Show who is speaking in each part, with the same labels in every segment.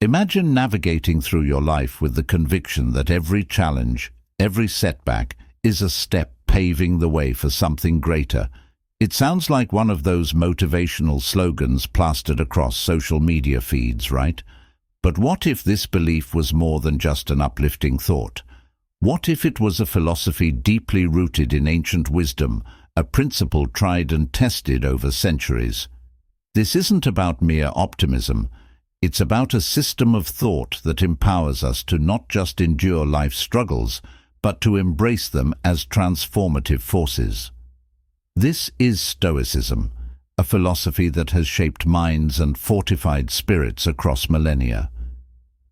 Speaker 1: Imagine navigating through your life with the conviction that every challenge, every setback, is a step paving the way for something greater. It sounds like one of those motivational slogans plastered across social media feeds, right? But what if this belief was more than just an uplifting thought? What if it was a philosophy deeply rooted in ancient wisdom, a principle tried and tested over centuries? This isn't about mere optimism. It's about a system of thought that empowers us to not just endure life's struggles, but to embrace them as transformative forces. This is Stoicism, a philosophy that has shaped minds and fortified spirits across millennia.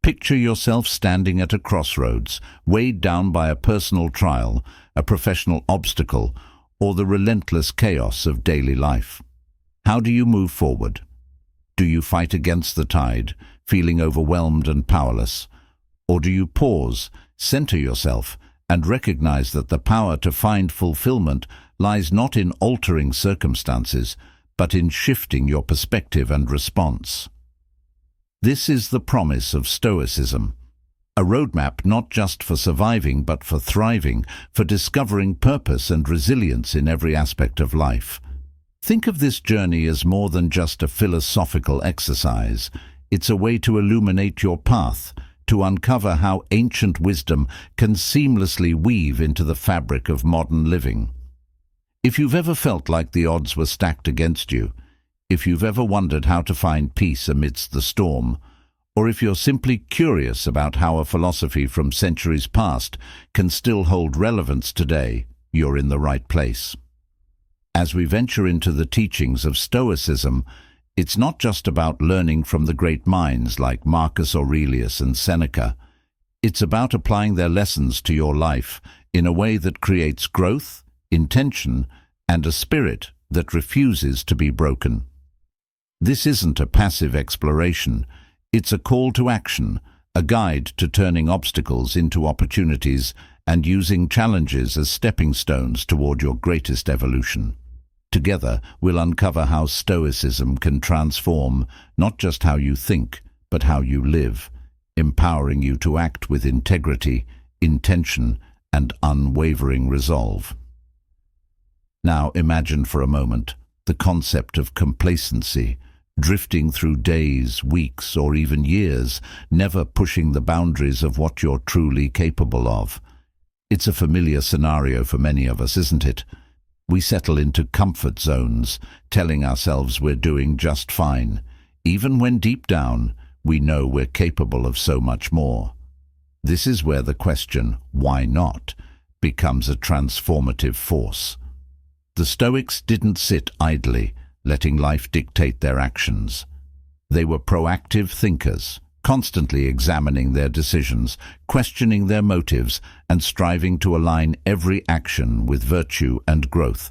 Speaker 1: Picture yourself standing at a crossroads, weighed down by a personal trial, a professional obstacle, or the relentless chaos of daily life. How do you move forward? Do you fight against the tide, feeling overwhelmed and powerless? Or do you pause, center yourself, and recognize that the power to find fulfillment lies not in altering circumstances, but in shifting your perspective and response? This is the promise of Stoicism, a roadmap not just for surviving but for thriving, for discovering purpose and resilience in every aspect of life. Think of this journey as more than just a philosophical exercise. It's a way to illuminate your path, to uncover how ancient wisdom can seamlessly weave into the fabric of modern living. If you've ever felt like the odds were stacked against you, if you've ever wondered how to find peace amidst the storm, or if you're simply curious about how a philosophy from centuries past can still hold relevance today, you're in the right place. As we venture into the teachings of Stoicism, it's not just about learning from the great minds like Marcus Aurelius and Seneca. It's about applying their lessons to your life in a way that creates growth, intention, and a spirit that refuses to be broken. This isn't a passive exploration. It's a call to action, a guide to turning obstacles into opportunities and using challenges as stepping stones toward your greatest evolution. Together, we'll uncover how Stoicism can transform not just how you think, but how you live, empowering you to act with integrity, intention, and unwavering resolve. Now imagine for a moment the concept of complacency, drifting through days, weeks, or even years, never pushing the boundaries of what you're truly capable of. It's a familiar scenario for many of us, isn't it? We settle into comfort zones, telling ourselves we're doing just fine, even when deep down we know we're capable of so much more. This is where the question, why not, becomes a transformative force. The Stoics didn't sit idly, letting life dictate their actions. They were proactive thinkers, constantly examining their decisions, questioning their motives, and striving to align every action with virtue and growth.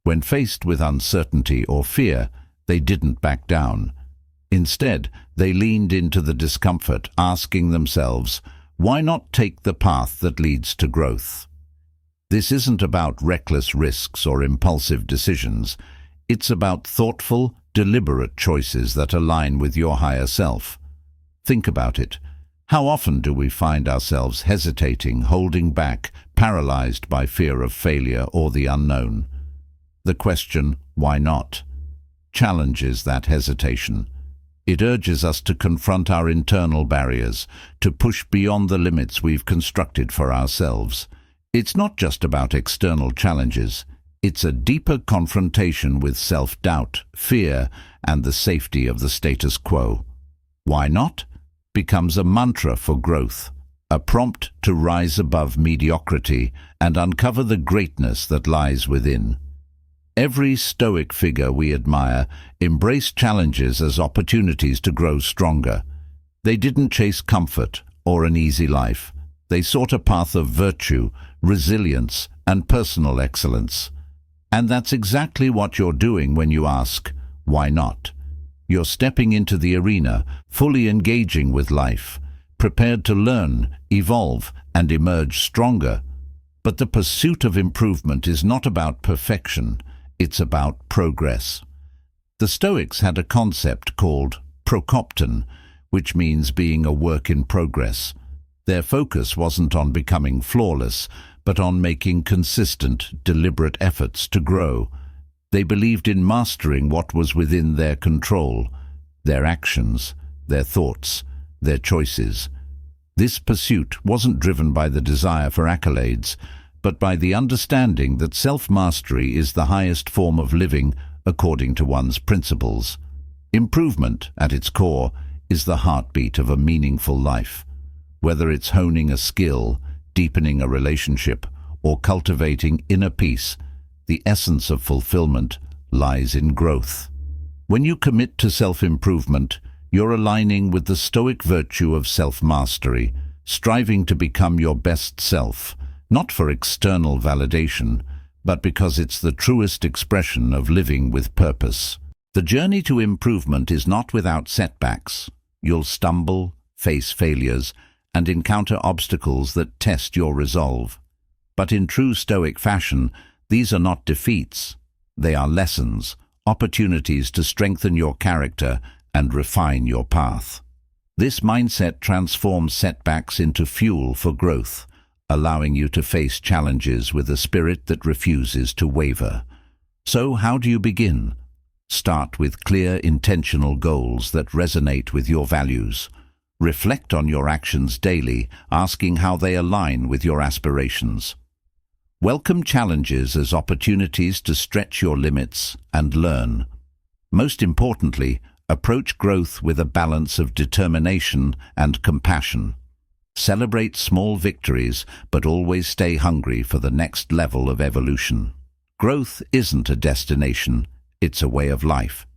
Speaker 1: When faced with uncertainty or fear, they didn't back down. Instead, they leaned into the discomfort, asking themselves, why not take the path that leads to growth? This isn't about reckless risks or impulsive decisions. It's about thoughtful, deliberate choices that align with your higher self. Think about it. How often do we find ourselves hesitating, holding back, paralyzed by fear of failure or the unknown? The question, why not, challenges that hesitation. It urges us to confront our internal barriers, to push beyond the limits we've constructed for ourselves. It's not just about external challenges. It's a deeper confrontation with self-doubt, fear, and the safety of the status quo. Why not? Becomes a mantra for growth, a prompt to rise above mediocrity and uncover the greatness that lies within. Every Stoic figure we admire embraced challenges as opportunities to grow stronger. They didn't chase comfort or an easy life. They sought a path of virtue, resilience, and personal excellence. And that's exactly what you're doing when you ask, why not? You're stepping into the arena, fully engaging with life, prepared to learn, evolve, and emerge stronger. But the pursuit of improvement is not about perfection, it's about progress. The Stoics had a concept called prokopton, which means being a work in progress. Their focus wasn't on becoming flawless, but on making consistent, deliberate efforts to grow. They believed in mastering what was within their control, their actions, their thoughts, their choices. This pursuit wasn't driven by the desire for accolades, but by the understanding that self-mastery is the highest form of living according to one's principles. Improvement, at its core, is the heartbeat of a meaningful life. Whether it's honing a skill, deepening a relationship, or cultivating inner peace, the essence of fulfillment lies in growth. When you commit to self-improvement, you're aligning with the Stoic virtue of self-mastery, striving to become your best self, not for external validation, but because it's the truest expression of living with purpose. The journey to improvement is not without setbacks. You'll stumble, face failures, and encounter obstacles that test your resolve. But in true Stoic fashion, these are not defeats. They are lessons, opportunities to strengthen your character and refine your path. This mindset transforms setbacks into fuel for growth, allowing you to face challenges with a spirit that refuses to waver. So how do you begin? Start with clear, intentional goals that resonate with your values. Reflect on your actions daily, asking how they align with your aspirations. Welcome challenges as opportunities to stretch your limits and learn. Most importantly, approach growth with a balance of determination and compassion. Celebrate small victories, but always stay hungry for the next level of evolution. Growth isn't a destination, it's a way of life.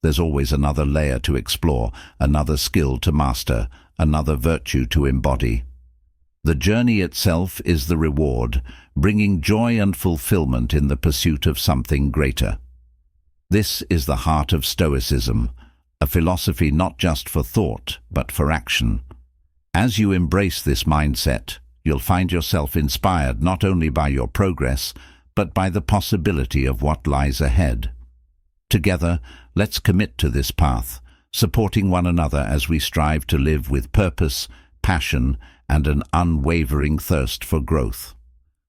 Speaker 1: There's always another layer to explore, another skill to master, another virtue to embody. The journey itself is the reward, bringing joy and fulfillment in the pursuit of something greater. This is the heart of Stoicism, a philosophy not just for thought, but for action. As you embrace this mindset, you'll find yourself inspired not only by your progress, but by the possibility of what lies ahead. Together, let's commit to this path, supporting one another as we strive to live with purpose, passion, and an unwavering thirst for growth.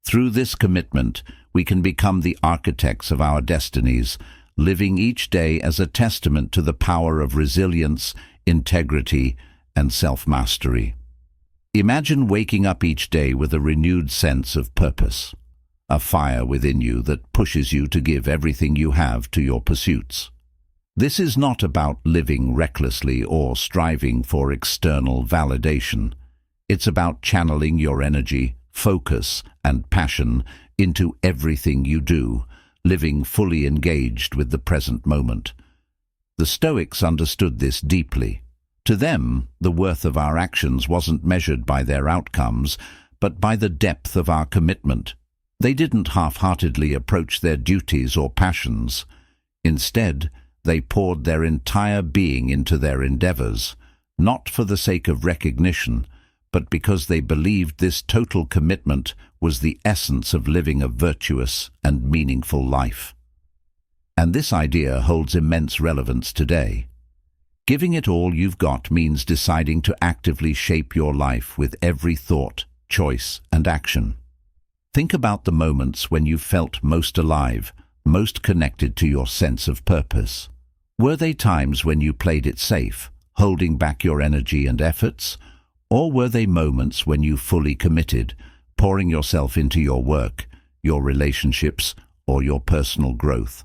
Speaker 1: Through this commitment, we can become the architects of our destinies, living each day as a testament to the power of resilience, integrity, and self-mastery. Imagine waking up each day with a renewed sense of purpose, a fire within you that pushes you to give everything you have to your pursuits. This is not about living recklessly or striving for external validation. It's about channeling your energy, focus, and passion into everything you do, living fully engaged with the present moment. The Stoics understood this deeply. To them, the worth of our actions wasn't measured by their outcomes, but by the depth of our commitment. They didn't half-heartedly approach their duties or passions. Instead, they poured their entire being into their endeavors, not for the sake of recognition, but because they believed this total commitment was the essence of living a virtuous and meaningful life. And this idea holds immense relevance today. Giving it all you've got means deciding to actively shape your life with every thought, choice, and action. Think about the moments when you felt most alive, most connected to your sense of purpose. Were they times when you played it safe, holding back your energy and efforts? Or were they moments when you fully committed, pouring yourself into your work, your relationships, or your personal growth?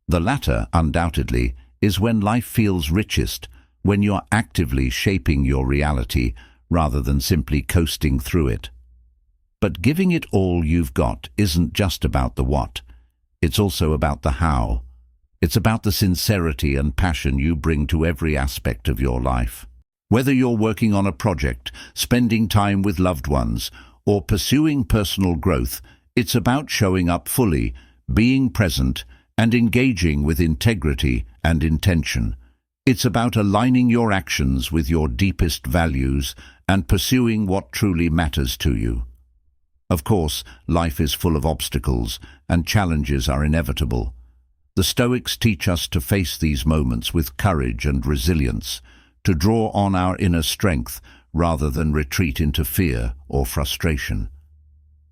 Speaker 1: The latter, undoubtedly, is when life feels richest, when you're actively shaping your reality rather than simply coasting through it. But giving it all you've got isn't just about the what. It's also about the how. It's about the sincerity and passion you bring to every aspect of your life. Whether you're working on a project, spending time with loved ones, or pursuing personal growth, it's about showing up fully, being present, and engaging with integrity and intention. It's about aligning your actions with your deepest values and pursuing what truly matters to you. Of course, life is full of obstacles, and challenges are inevitable. The Stoics teach us to face these moments with courage and resilience, to draw on our inner strength rather than retreat into fear or frustration.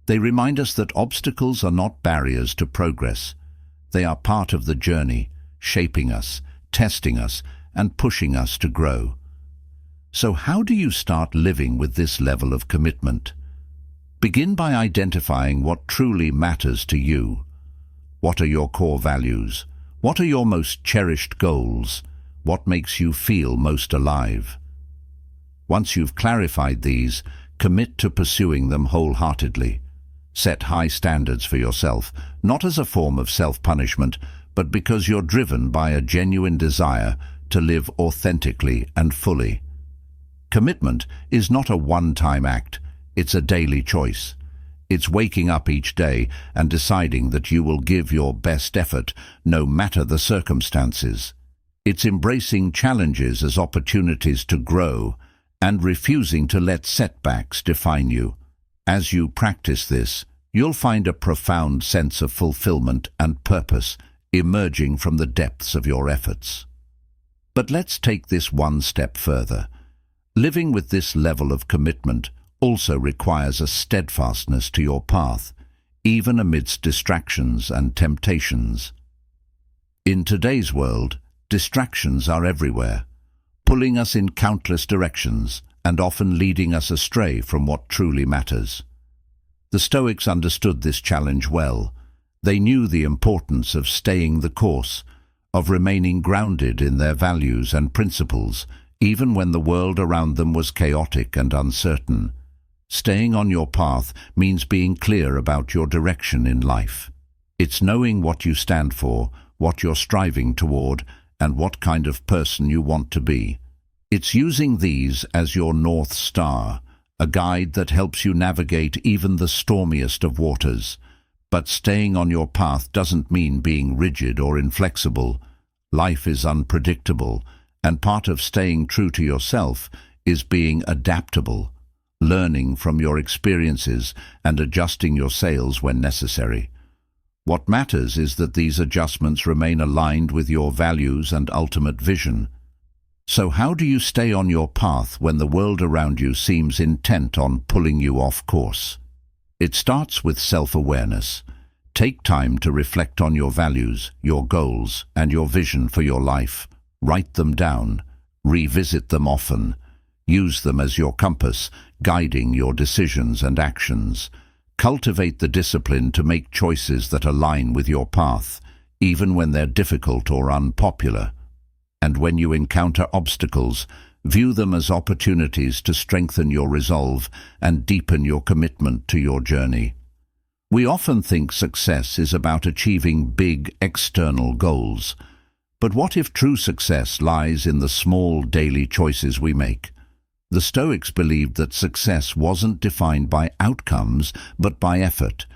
Speaker 1: They remind us that obstacles are not barriers to progress. They are part of the journey, shaping us, testing us, and pushing us to grow. So how do you start living with this level of commitment? Begin by identifying what truly matters to you. What are your core values? What are your most cherished goals? What makes you feel most alive? Once you've clarified these, commit to pursuing them wholeheartedly. Set high standards for yourself, not as a form of self-punishment, but because you're driven by a genuine desire to live authentically and fully. Commitment is not a one-time act, it's a daily choice. It's waking up each day and deciding that you will give your best effort no matter the circumstances. It's embracing challenges as opportunities to grow and refusing to let setbacks define you. As you practice this, you'll find a profound sense of fulfillment and purpose emerging from the depths of your efforts. But let's take this one step further. Living with this level of commitment also requires a steadfastness to your path, even amidst distractions and temptations. In today's world, distractions are everywhere, pulling us in countless directions and often leading us astray from what truly matters. The Stoics understood this challenge well. They knew the importance of staying the course, of remaining grounded in their values and principles, even when the world around them was chaotic and uncertain. Staying on your path means being clear about your direction in life. It's knowing what you stand for, what you're striving toward, and what kind of person you want to be. It's using these as your North Star, a guide that helps you navigate even the stormiest of waters. But staying on your path doesn't mean being rigid or inflexible. Life is unpredictable, and part of staying true to yourself is being adaptable, learning from your experiences and adjusting your sails when necessary. What matters is that these adjustments remain aligned with your values and ultimate vision. So how do you stay on your path when the world around you seems intent on pulling you off course? It starts with self-awareness. Take time to reflect on your values, your goals, and your vision for your life. Write them down. Revisit them often. Use them as your compass, guiding your decisions and actions. Cultivate the discipline to make choices that align with your path, even when they're difficult or unpopular. And when you encounter obstacles, view them as opportunities to strengthen your resolve and deepen your commitment to your journey. We often think success is about achieving big external goals. But what if true success lies in the small daily choices we make? The Stoics believed that success wasn't defined by outcomes, but by effort.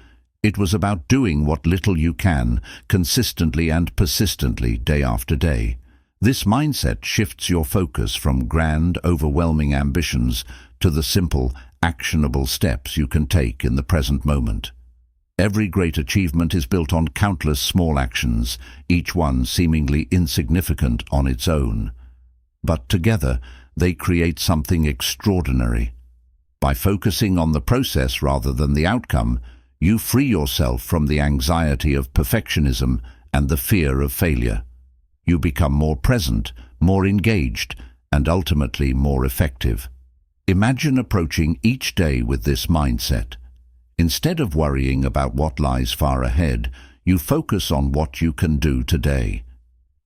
Speaker 1: It was about doing what little you can, consistently and persistently, day after day. This mindset shifts your focus from grand, overwhelming ambitions to the simple, actionable steps you can take in the present moment. Every great achievement is built on countless small actions, each one seemingly insignificant on its own. But together, they create something extraordinary. By focusing on the process rather than the outcome, you free yourself from the anxiety of perfectionism and the fear of failure. You become more present, more engaged, and ultimately more effective. Imagine approaching each day with this mindset. Instead of worrying about what lies far ahead, you focus on what you can do today.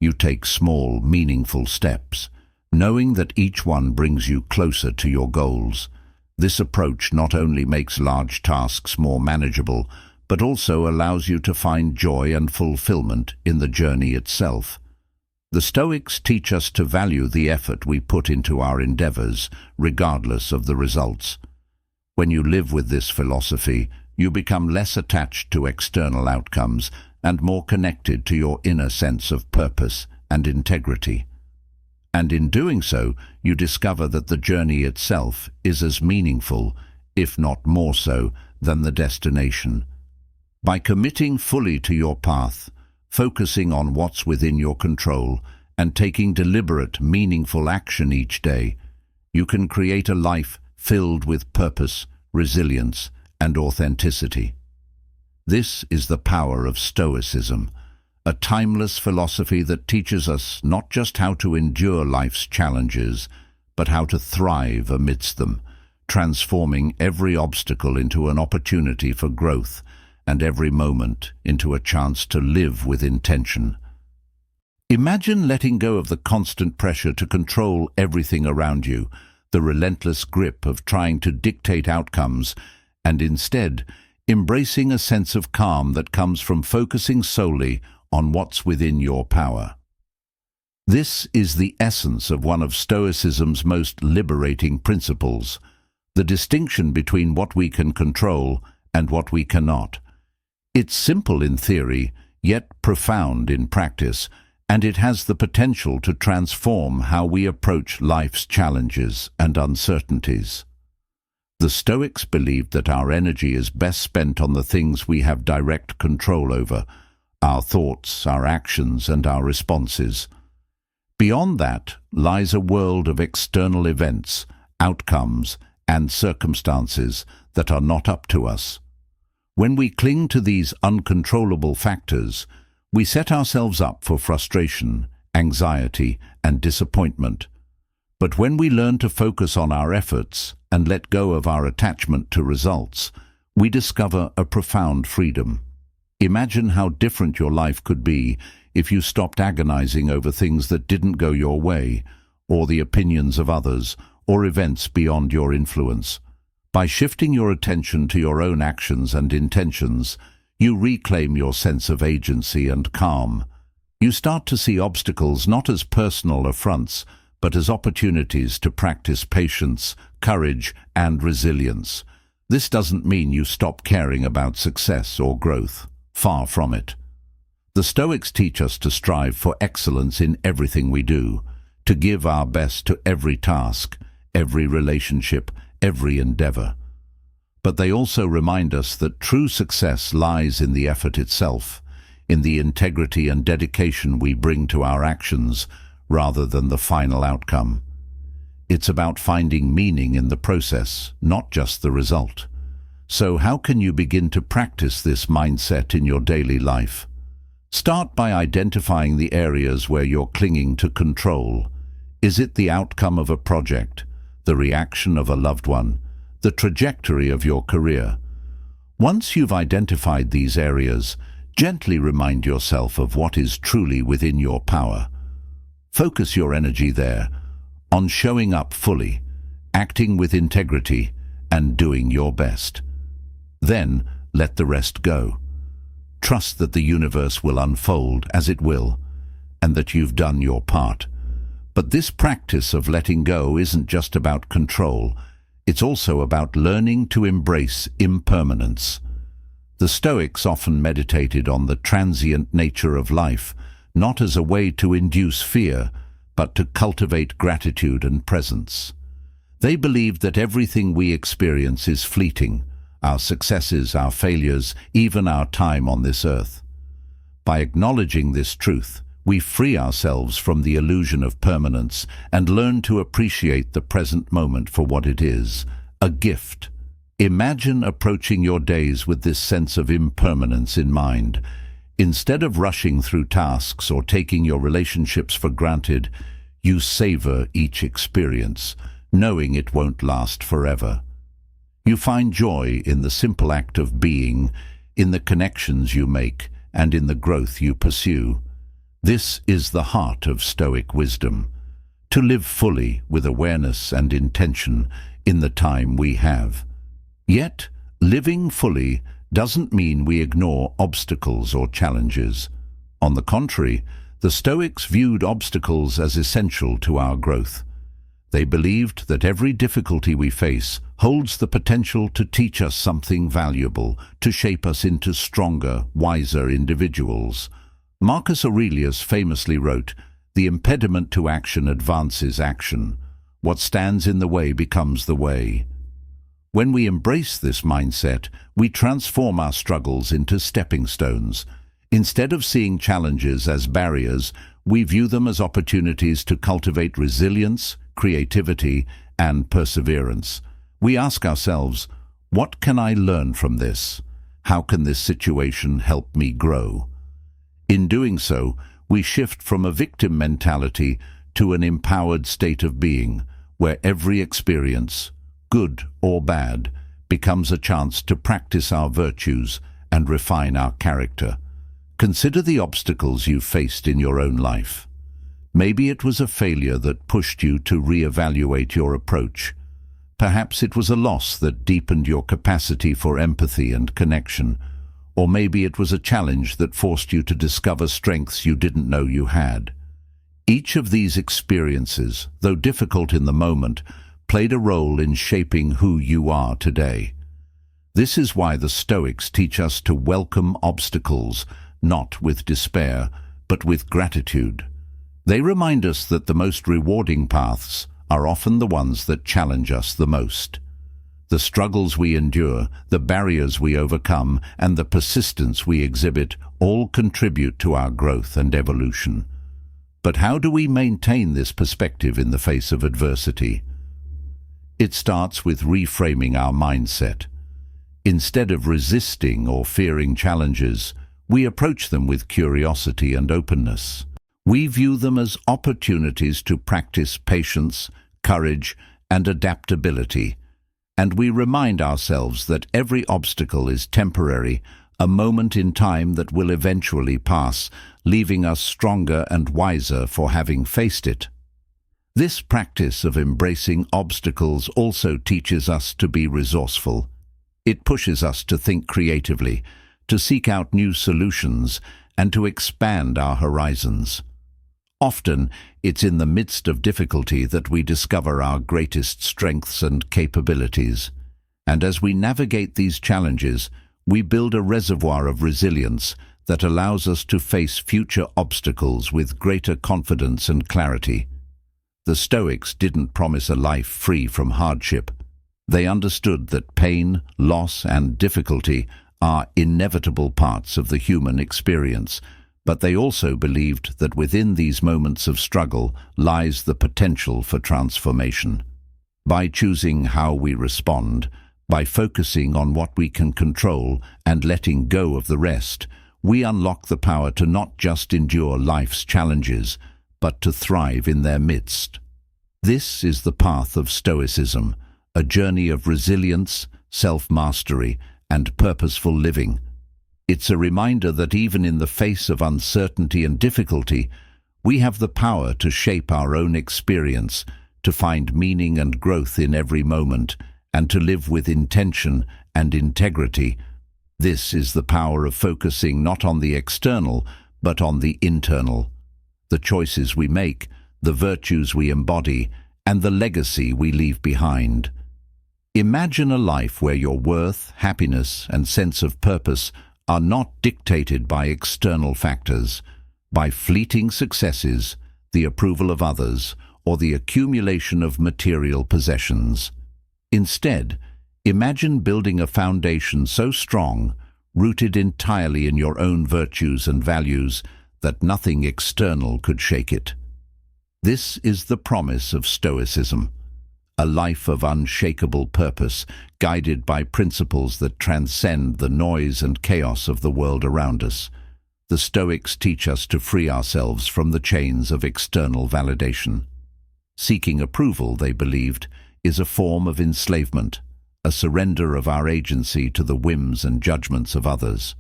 Speaker 1: You take small, meaningful steps, knowing that each one brings you closer to your goals. This approach not only makes large tasks more manageable, but also allows you to find joy and fulfillment in the journey itself. The Stoics teach us to value the effort we put into our endeavors, regardless of the results. When you live with this philosophy, you become less attached to external outcomes and more connected to your inner sense of purpose and integrity. And in doing so, you discover that the journey itself is as meaningful, if not more so, than the destination. By committing fully to your path, focusing on what's within your control, and taking deliberate, meaningful action each day, you can create a life filled with purpose, resilience, and authenticity. This is the power of Stoicism, a timeless philosophy that teaches us not just how to endure life's challenges, but how to thrive amidst them, transforming every obstacle into an opportunity for growth and every moment into a chance to live with intention. Imagine letting go of the constant pressure to control everything around you, the relentless grip of trying to dictate outcomes, and instead embracing a sense of calm that comes from focusing solely on what's within your power. This is the essence of one of Stoicism's most liberating principles, the distinction between what we can control and what we cannot. It's simple in theory, yet profound in practice, and it has the potential to transform how we approach life's challenges and uncertainties. The Stoics believed that our energy is best spent on the things we have direct control over, our thoughts, our actions, and our responses. Beyond that lies a world of external events, outcomes, and circumstances that are not up to us. When we cling to these uncontrollable factors, we set ourselves up for frustration, anxiety, and disappointment. But when we learn to focus on our efforts and let go of our attachment to results, we discover a profound freedom. Imagine how different your life could be if you stopped agonizing over things that didn't go your way, or the opinions of others, or events beyond your influence. By shifting your attention to your own actions and intentions, you reclaim your sense of agency and calm. You start to see obstacles not as personal affronts, but as opportunities to practice patience, courage, and resilience. This doesn't mean you stop caring about success or growth. Far from it. The Stoics teach us to strive for excellence in everything we do, to give our best to every task, every relationship, every endeavor. But they also remind us that true success lies in the effort itself, in the integrity and dedication we bring to our actions, rather than the final outcome. It's about finding meaning in the process, not just the result. So how can you begin to practice this mindset in your daily life? Start by identifying the areas where you're clinging to control. Is it the outcome of a project, the reaction of a loved one, the trajectory of your career? Once you've identified these areas, gently remind yourself of what is truly within your power. Focus your energy there, on showing up fully, acting with integrity, and doing your best. Then let the rest go. Trust that the universe will unfold as it will, and that you've done your part. But this practice of letting go isn't just about control, it's also about learning to embrace impermanence. The Stoics often meditated on the transient nature of life, not as a way to induce fear, but to cultivate gratitude and presence. They believed that everything we experience is fleeting, our successes, our failures, even our time on this earth. By acknowledging this truth, we free ourselves from the illusion of permanence and learn to appreciate the present moment for what it is, a gift. Imagine approaching your days with this sense of impermanence in mind. Instead of rushing through tasks or taking your relationships for granted, you savor each experience, knowing it won't last forever. You find joy in the simple act of being, in the connections you make, and in the growth you pursue. This is the heart of Stoic wisdom, to live fully with awareness and intention in the time we have. Yet, living fully doesn't mean we ignore obstacles or challenges. On the contrary, the Stoics viewed obstacles as essential to our growth. They believed that every difficulty we face holds the potential to teach us something valuable, to shape us into stronger, wiser individuals. Marcus Aurelius famously wrote, "The impediment to action advances action. What stands in the way becomes the way." When we embrace this mindset, we transform our struggles into stepping stones. Instead of seeing challenges as barriers, We view them as opportunities to cultivate resilience, creativity, and perseverance. We ask ourselves, what can I learn from this? How can this situation help me grow? In doing so, we shift from a victim mentality to an empowered state of being, where every experience, good or bad, becomes a chance to practice our virtues and refine our character. Consider the obstacles you've faced in your own life. Maybe it was a failure that pushed you to reevaluate your approach. Perhaps it was a loss that deepened your capacity for empathy and connection. Or maybe it was a challenge that forced you to discover strengths you didn't know you had. Each of these experiences, though difficult in the moment, played a role in shaping who you are today. This is why the Stoics teach us to welcome obstacles, not with despair, but with gratitude. They remind us that the most rewarding paths are often the ones that challenge us the most. The struggles we endure, the barriers we overcome, and the persistence we exhibit all contribute to our growth and evolution. But how do we maintain this perspective in the face of adversity? It starts with reframing our mindset. Instead of resisting or fearing challenges, we approach them with curiosity and openness. We view them as opportunities to practice patience, courage, and adaptability, and we remind ourselves that every obstacle is temporary, a moment in time that will eventually pass, leaving us stronger and wiser for having faced it. This practice of embracing obstacles also teaches us to be resourceful. It pushes us to think creatively, to seek out new solutions, and to expand our horizons. Often, it's in the midst of difficulty that we discover our greatest strengths and capabilities. And as we navigate these challenges, we build a reservoir of resilience that allows us to face future obstacles with greater confidence and clarity. The Stoics didn't promise a life free from hardship. They understood that pain, loss, and difficulty are inevitable parts of the human experience, but they also believed that within these moments of struggle lies the potential for transformation. By choosing how we respond, by focusing on what we can control and letting go of the rest, we unlock the power to not just endure life's challenges, but to thrive in their midst. This is the path of Stoicism, a journey of resilience, self-mastery, and purposeful living. It's a reminder that even in the face of uncertainty and difficulty, we have the power to shape our own experience, to find meaning and growth in every moment, and to live with intention and integrity. This is the power of focusing not on the external, but on the internal. The choices we make, the virtues we embody, and the legacy we leave behind. Imagine a life where your worth, happiness, and sense of purpose are not dictated by external factors, by fleeting successes, the approval of others, or the accumulation of material possessions. Instead, imagine building a foundation so strong, rooted entirely in your own virtues and values, that nothing external could shake it. This is the promise of Stoicism, a life of unshakable purpose, guided by principles that transcend the noise and chaos of the world around us. The Stoics teach us to free ourselves from the chains of external validation. Seeking approval, they believed, is a form of enslavement, a surrender of our agency to the whims and judgments of others.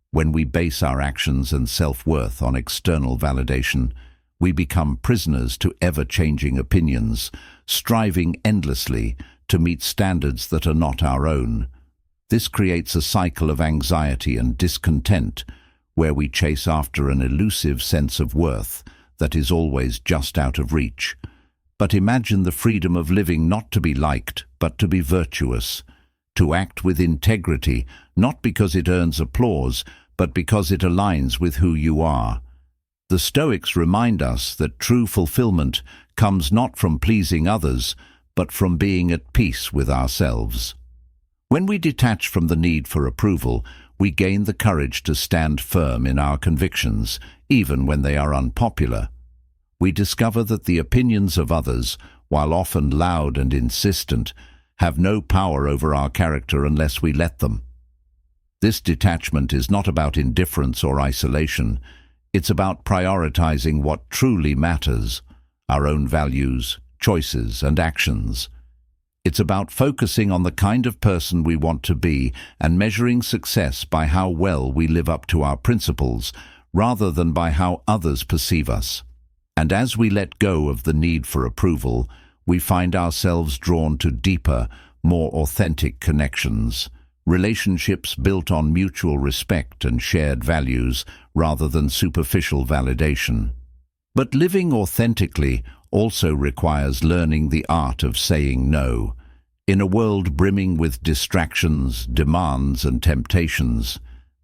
Speaker 1: When we base our actions and self-worth on external validation, we become prisoners to ever-changing opinions, striving endlessly to meet standards that are not our own. This creates a cycle of anxiety and discontent, where we chase after an elusive sense of worth that is always just out of reach. But imagine the freedom of living not to be liked, but to be virtuous, to act with integrity, not because it earns applause, but because it aligns with who you are. The Stoics remind us that true fulfillment comes not from pleasing others, but from being at peace with ourselves. When we detach from the need for approval, we gain the courage to stand firm in our convictions, even when they are unpopular. we discover that the opinions of others, while often loud and insistent, have no power over our character unless we let them. This detachment is not about indifference or isolation. It's about prioritizing what truly matters, our own values, choices, and actions. It's about focusing on the kind of person we want to be and measuring success by how well we live up to our principles, rather than by how others perceive us. And as we let go of the need for approval, we find ourselves drawn to deeper, more authentic connections, relationships built on mutual respect and shared values rather than superficial validation. But living authentically also requires learning the art of saying no. In a world brimming with distractions, demands, and temptations,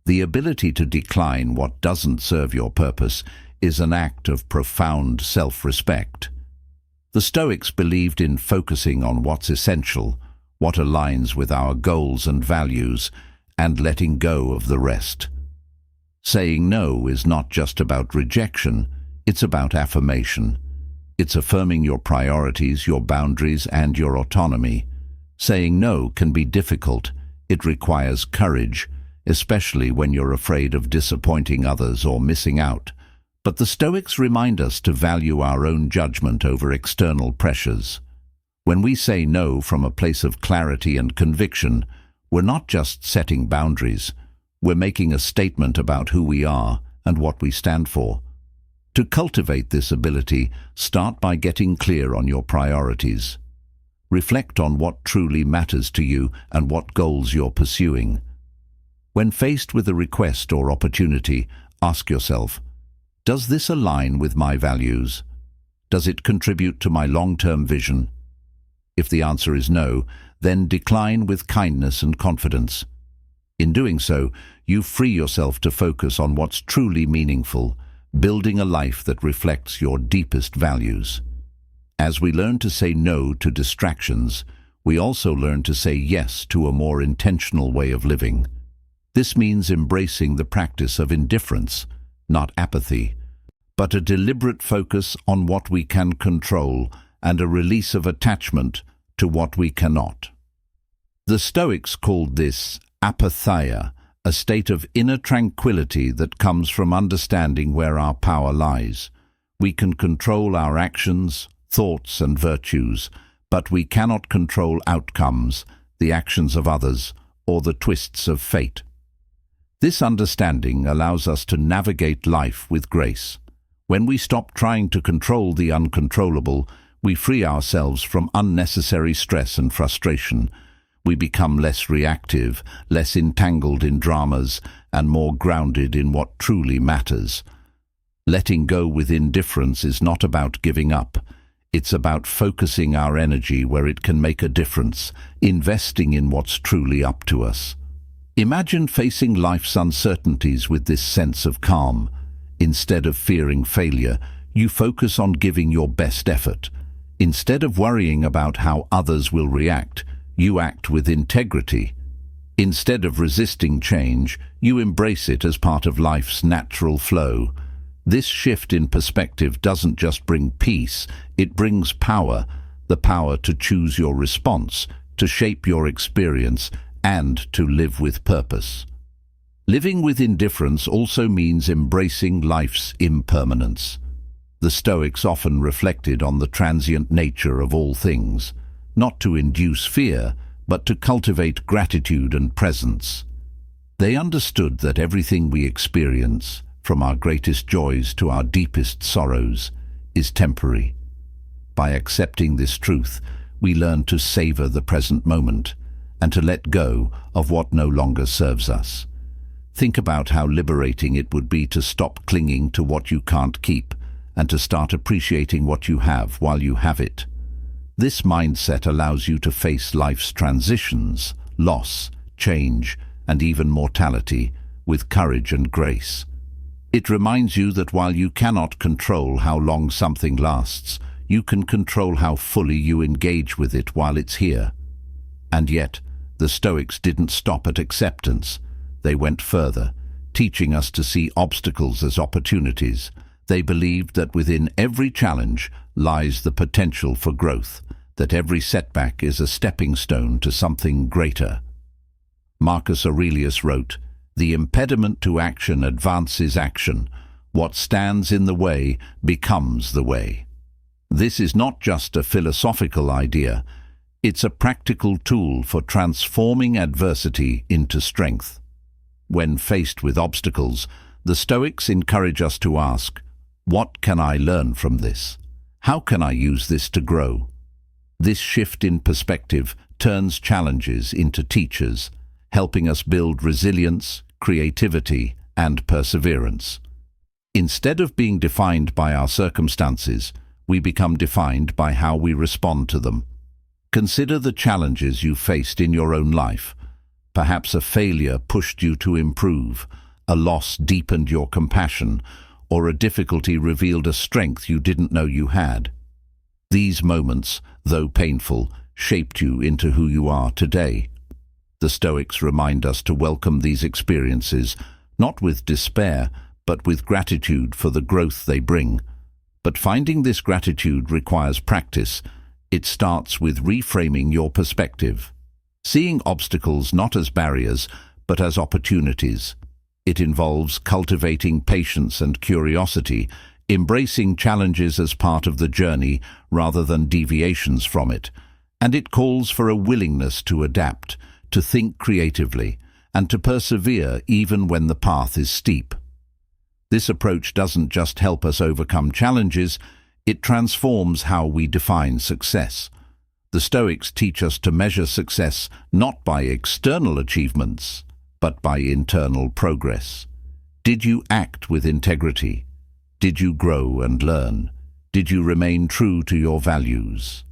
Speaker 1: the ability to decline what doesn't serve your purpose is an act of profound self-respect. The Stoics believed in focusing on what's essential, what aligns with our goals and values, and letting go of the rest. Saying no is not just about rejection, it's about affirmation. It's affirming your priorities, your boundaries, and your autonomy. Saying no can be difficult. It requires courage, especially when you're afraid of disappointing others or missing out. But the Stoics remind us to value our own judgment over external pressures. When we say no from a place of clarity and conviction, we're not just setting boundaries, we're making a statement about who we are and what we stand for. To cultivate this ability, start by getting clear on your priorities. Reflect on what truly matters to you and what goals you're pursuing. When faced with a request or opportunity, ask yourself, does this align with my values? Does it contribute to my long-term vision? If the answer is no, then decline with kindness and confidence. In doing so, you free yourself to focus on what's truly meaningful, building a life that reflects your deepest values. As we learn to say no to distractions, we also learn to say yes to a more intentional way of living. This means embracing the practice of indifference, not apathy, but a deliberate focus on what we can control and a release of attachment to what we cannot. The Stoics called this apatheia, a state of inner tranquility that comes from understanding where our power lies. We can control our actions, thoughts, and virtues, but we cannot control outcomes, the actions of others, or the twists of fate. This understanding allows us to navigate life with grace. When we stop trying to control the uncontrollable, we free ourselves from unnecessary stress and frustration. We become less reactive, less entangled in dramas, and more grounded in what truly matters. Letting go with indifference is not about giving up. It's about focusing our energy where it can make a difference, investing in what's truly up to us. Imagine facing life's uncertainties with this sense of calm. Instead of fearing failure, you focus on giving your best effort. Instead of worrying about how others will react, you act with integrity. Instead of resisting change, you embrace it as part of life's natural flow. This shift in perspective doesn't just bring peace, it brings power, the power to choose your response, to shape your experience, and to live with purpose. Living with indifference also means embracing life's impermanence. The Stoics often reflected on the transient nature of all things, not to induce fear, but to cultivate gratitude and presence. They understood that everything we experience, from our greatest joys to our deepest sorrows, is temporary. By accepting this truth, we learn to savor the present moment and to let go of what no longer serves us. Think about how liberating it would be to stop clinging to what you can't keep and to start appreciating what you have while you have it. This mindset allows you to face life's transitions, loss, change, and even mortality with courage and grace. It reminds you that while you cannot control how long something lasts, you can control how fully you engage with it while it's here. And yet, the Stoics didn't stop at acceptance. They went further, teaching us to see obstacles as opportunities. They believed that within every challenge lies the potential for growth, that every setback is a stepping stone to something greater. Marcus Aurelius wrote, "The impediment to action advances action. What stands in the way becomes the way." This is not just a philosophical idea, it's a practical tool for transforming adversity into strength. When faced with obstacles, the Stoics encourage us to ask, what can I learn from this? How can I use this to grow? This shift in perspective turns challenges into teachers, helping us build resilience, creativity, and perseverance. Instead of being defined by our circumstances, we become defined by how we respond to them. Consider the challenges you faced in your own life. Perhaps a failure pushed you to improve, a loss deepened your compassion, or a difficulty revealed a strength you didn't know you had. These moments, though painful, shaped you into who you are today. The Stoics remind us to welcome these experiences, not with despair, but with gratitude for the growth they bring. But finding this gratitude requires practice. It starts with reframing your perspective, seeing obstacles not as barriers, but as opportunities. It involves cultivating patience and curiosity, embracing challenges as part of the journey rather than deviations from it. And it calls for a willingness to adapt, to think creatively, and to persevere even when the path is steep. This approach doesn't just help us overcome challenges, it transforms how we define success. The Stoics teach us to measure success not by external achievements, but by internal progress. Did you act with integrity? Did you grow and learn? Did you remain true to your values?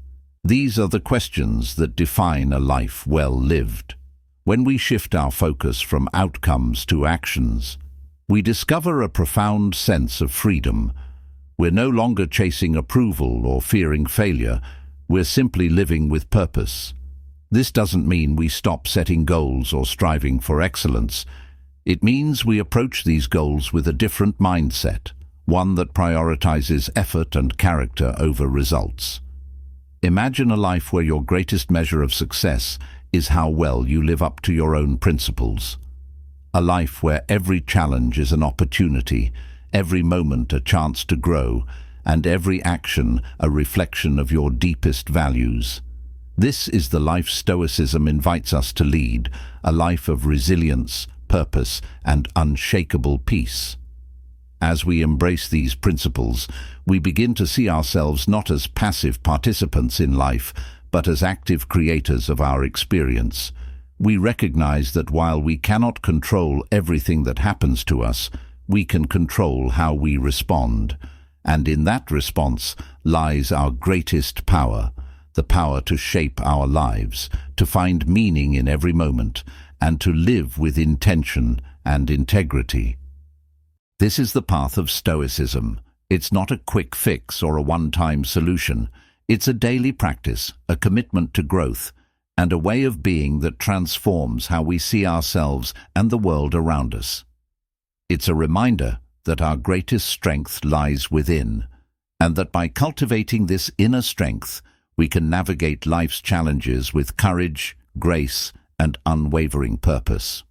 Speaker 1: These are the questions that define a life well lived. When we shift our focus from outcomes to actions, we discover a profound sense of freedom. We're no longer chasing approval or fearing failure. We're simply living with purpose. This doesn't mean we stop setting goals or striving for excellence. It means we approach these goals with a different mindset, one that prioritizes effort and character over results. Imagine a life where your greatest measure of success is how well you live up to your own principles. A life where every challenge is an opportunity, every moment a chance to grow, and every action a reflection of your deepest values. This is the life Stoicism invites us to lead, a life of resilience, purpose, and unshakable peace. As we embrace these principles, we begin to see ourselves not as passive participants in life, but as active creators of our experience. We recognize that while we cannot control everything that happens to us, we can control how we respond. And in that response lies our greatest power, the power to shape our lives, to find meaning in every moment, and to live with intention and integrity. This is the path of Stoicism. It's not a quick fix or a one-time solution. It's a daily practice, a commitment to growth, and a way of being that transforms how we see ourselves and the world around us. It's a reminder that our greatest strength lies within, and that by cultivating this inner strength, we can navigate life's challenges with courage, grace, and unwavering purpose.